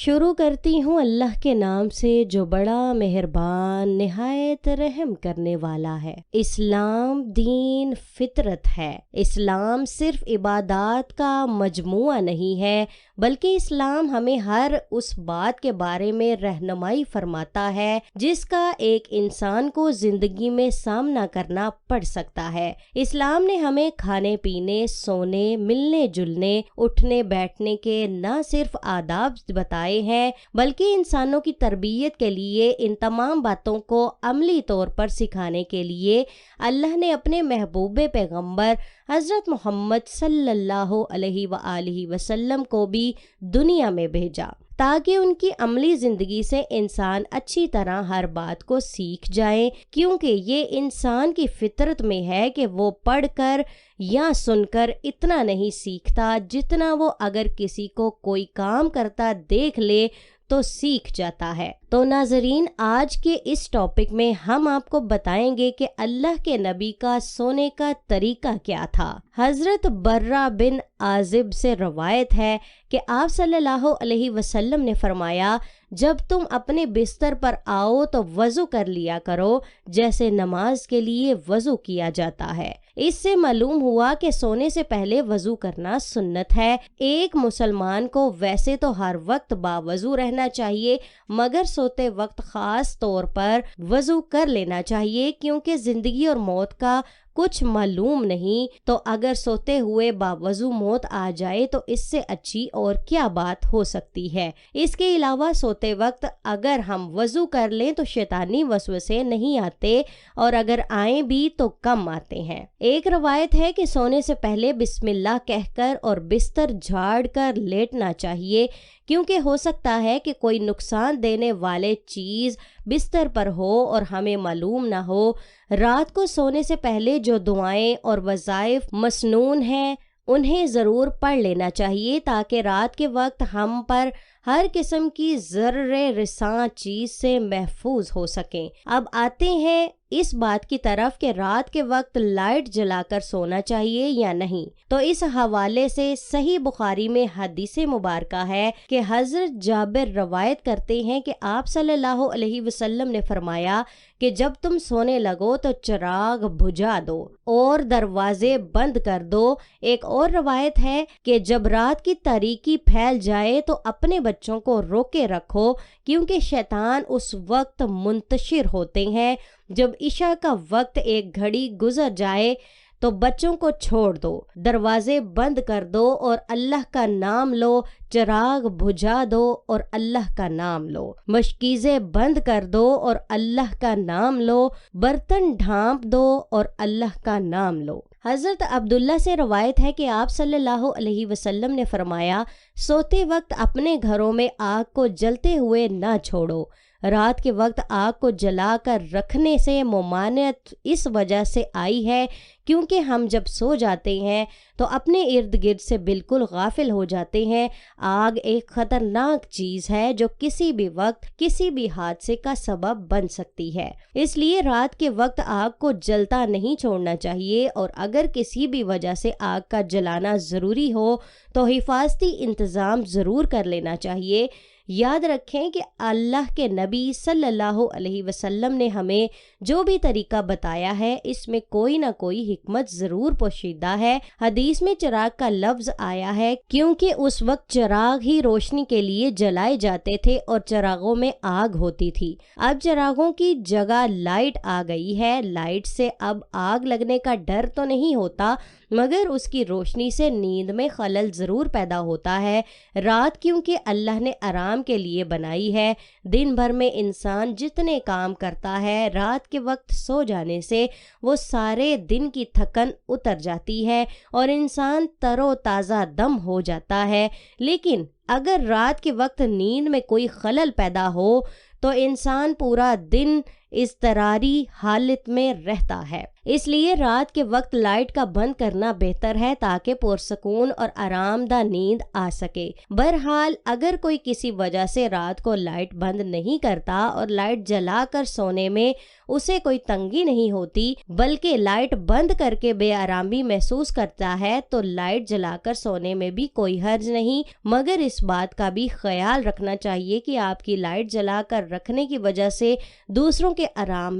شروع کرتی ہوں اللہ کے نام سے جو بڑا مہربان نہایت رحم کرنے والا ہے۔ اسلام دین فطرت ہے۔ اسلام صرف عبادات کا مجموعہ نہیں ہے بلکہ اسلام ہمیں ہر اس بات کے بارے میں رہنمائی فرماتا ہے جس کا ایک انسان کو زندگی میں سامنا کرنا پڑ سکتا ہے۔ اسلام نے ہمیں کھانے پینے، سونے، ملنے جلنے، اٹھنے بیٹھنے کے نہ صرف آداب بتائے ہیں بلکہ انسانوں کی تربیت کے لیے ان تمام باتوں کو عملی طور پر سکھانے کے لیے اللہ نے اپنے محبوب پیغمبر حضرت محمد صلی اللہ علیہ وآلہ وسلم کو بھی دنیا میں بھیجا تاکہ ان کی عملی زندگی سے انسان اچھی طرح ہر بات کو سیکھ جائیں، کیونکہ یہ انسان کی فطرت میں ہے کہ وہ پڑھ کر یا سن کر اتنا نہیں سیکھتا جتنا وہ اگر کسی کو کوئی کام کرتا دیکھ لے تو سیکھ جاتا ہے۔ تو ناظرین، آج کے اس ٹاپک میں ہم آپ کو بتائیں گے کہ اللہ کے نبی کا سونے کا طریقہ کیا تھا۔ حضرت برہ بن عازب سے روایت ہے کہ آپ صلی اللہ علیہ وسلم نے فرمایا، جب تم اپنے بستر پر آؤ تو وضو کر لیا کرو جیسے نماز کے لیے وضو کیا جاتا ہے۔ اس سے معلوم ہوا کہ سونے سے پہلے وضو کرنا سنت ہے۔ ایک مسلمان کو ویسے تو ہر وقت باوضو رہنا چاہیے مگر سوتے وقت خاص طور پر وضو کر لینا چاہیے، کیونکہ زندگی اور موت کا کچھ معلوم نہیں، تو اگر سوتے ہوئے باوضو موت آ جائے تو اس سے اچھی اور کیا بات ہو سکتی ہے۔ اس کے علاوہ سوتے وقت اگر ہم وضو کر لیں تو شیطانی وسوسے نہیں آتے، اور اگر آئیں بھی تو کم آتے ہیں۔ ایک روایت ہے کہ سونے سے پہلے بسم اللہ کہہ کر اور بستر جھاڑ کر لیٹنا چاہیے، کیونکہ ہو سکتا ہے کہ کوئی نقصان دینے والے چیز بستر پر ہو اور ہمیں معلوم نہ ہو۔ رات کو سونے سے پہلے جو دعائیں اور وظائف مسنون ہیں انہیں ضرور پڑھ لینا چاہیے تاکہ رات کے وقت ہم پر ہر قسم کی ضرر رساں چیز سے محفوظ ہو سکیں۔ اب آتے ہیں اس بات کی طرف کہ رات کے وقت لائٹ جلا کر سونا چاہیے یا نہیں۔ تو اس حوالے سے صحیح بخاری میں حدیث مبارکہ ہے کہ حضرت جابر روایت کرتے ہیں کہ آپ صلی اللہ علیہ وسلم نے فرمایا کہ جب تم سونے لگو تو چراغ بجھا دو اور دروازے بند کر دو۔ ایک اور روایت ہے کہ جب رات کی تاریکی پھیل جائے تو اپنے بچوں کو روکے رکھو، کیونکہ شیطان اس وقت منتشر ہوتے ہیں۔ جب عشاء کا وقت ایک گھڑی گزر جائے تو بچوں کو چھوڑ دو، دروازے بند کر دو اور اللہ کا نام لو، چراغ بجھا دو اور اللہ کا نام لو، مشکیزیں بند کر دو اور اللہ کا نام لو، برتن ڈھانپ دو اور اللہ کا نام لو۔ حضرت عبداللہ سے روایت ہے کہ آپ صلی اللہ علیہ وسلم نے فرمایا، سوتے وقت اپنے گھروں میں آگ کو جلتے ہوئے نہ چھوڑو۔ رات کے وقت آگ کو جلا کر رکھنے سے ممانعت اس وجہ سے آئی ہے کیونکہ ہم جب سو جاتے ہیں تو اپنے ارد گرد سے بالکل غافل ہو جاتے ہیں۔ آگ ایک خطرناک چیز ہے جو کسی بھی وقت کسی بھی حادثے کا سبب بن سکتی ہے، اس لیے رات کے وقت آگ کو جلتا نہیں چھوڑنا چاہیے، اور اگر کسی بھی وجہ سے آگ کا جلانا ضروری ہو تو حفاظتی انتظام ضرور کر لینا چاہیے۔ یاد رکھیں کہ اللہ کے نبی صلی اللہ علیہ وسلم نے ہمیں جو بھی طریقہ بتایا ہے اس میں کوئی نہ کوئی حکمت ضرور پوشیدہ ہے۔ حدیث میں چراغ کا لفظ آیا ہے کیونکہ اس وقت چراغ ہی روشنی کے لیے جلائے جاتے تھے اور چراغوں میں آگ ہوتی تھی۔ اب چراغوں کی جگہ لائٹ آ گئی ہے۔ لائٹ سے اب آگ لگنے کا ڈر تو نہیں ہوتا مگر اس کی روشنی سے نیند میں خلل ضرور پیدا ہوتا ہے۔ رات کیونکہ اللہ نے آرام کے لیے بنائی ہے، دن بھر میں انسان جتنے کام کرتا ہے رات کے وقت سو جانے سے وہ سارے دن کی تھکن اتر جاتی ہے اور انسان تر و تازہ دم ہو جاتا ہے۔ لیکن اگر رات کے وقت نیند میں کوئی خلل پیدا ہو تو انسان پورا دن اضطراری حالت میں رہتا ہے۔ اس لیے رات کے وقت لائٹ کا بند کرنا بہتر ہے تاکہ پرسکون اور آرام دہ نیند آ سکے۔ بہرحال اگر کوئی کسی وجہ سے رات کو لائٹ بند نہیں کرتا اور لائٹ جلا کر سونے میں اسے کوئی تنگی نہیں ہوتی بلکہ لائٹ بند کر کے بے آرامی محسوس کرتا ہے تو لائٹ جلا کر سونے میں بھی کوئی حرج نہیں، مگر اس بات کا بھی خیال رکھنا چاہیے کہ آپ کی لائٹ جلا کر رکھنے کی وجہ سے دوسروں کے آرام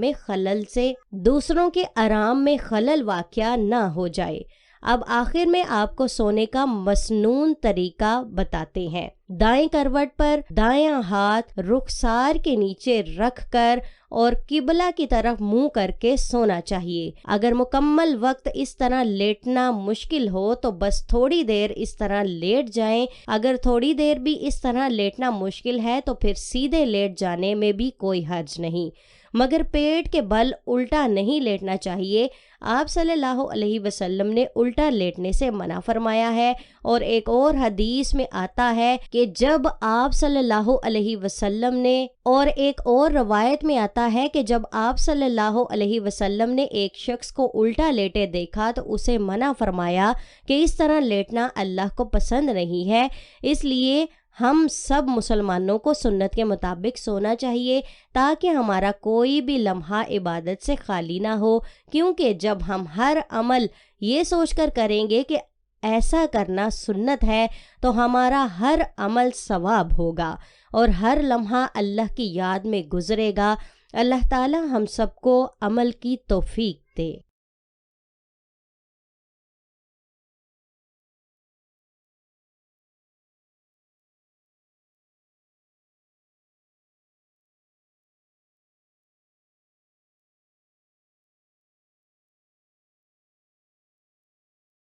میں خلل واقع نہ ہو جائے۔ اب آخر میں آپ کو سونے کا مسنون طریقہ بتاتے ہیں۔ دائیں کروٹ پر دایاں ہاتھ رخسار کے نیچے رکھ کر اور قبلہ کی طرف منہ کر کے سونا چاہیے۔ اگر مکمل وقت اس طرح لیٹنا مشکل ہو تو بس تھوڑی دیر اس طرح لیٹ جائیں۔ اگر تھوڑی دیر بھی اس طرح لیٹنا مشکل ہے تو پھر سیدھے لیٹ جانے میں بھی کوئی حرج نہیں، مگر پیٹ کے بل الٹا نہیں لیٹنا چاہیے۔ آپ صلی اللہ علیہ وسلم نے الٹا لیٹنے سے منع فرمایا ہے، اور ایک اور حدیث میں آتا ہے کہ جب آپ صلی اللہ علیہ وسلم نے ایک اور روایت میں آتا ہے کہ جب آپ صلی اللہ علیہ وسلم نے ایک شخص کو الٹا لیٹے دیکھا تو اسے منع فرمایا کہ اس طرح لیٹنا اللہ کو پسند نہیں ہے۔ اس لیے ہم سب مسلمانوں کو سنت کے مطابق سونا چاہیے تاکہ ہمارا کوئی بھی لمحہ عبادت سے خالی نہ ہو، کیونکہ جب ہم ہر عمل یہ سوچ کر کریں گے کہ ایسا کرنا سنت ہے تو ہمارا ہر عمل ثواب ہوگا اور ہر لمحہ اللہ کی یاد میں گزرے گا۔ اللہ تعالی ہم سب کو عمل کی توفیق دے۔